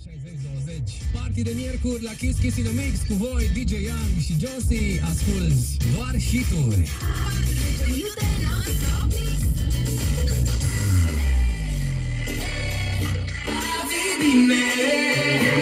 60-20. Party de miercuri la Kiss Kiss in the Mix cu voi, DJ Young și Josie. Asculți doar hituri. Bine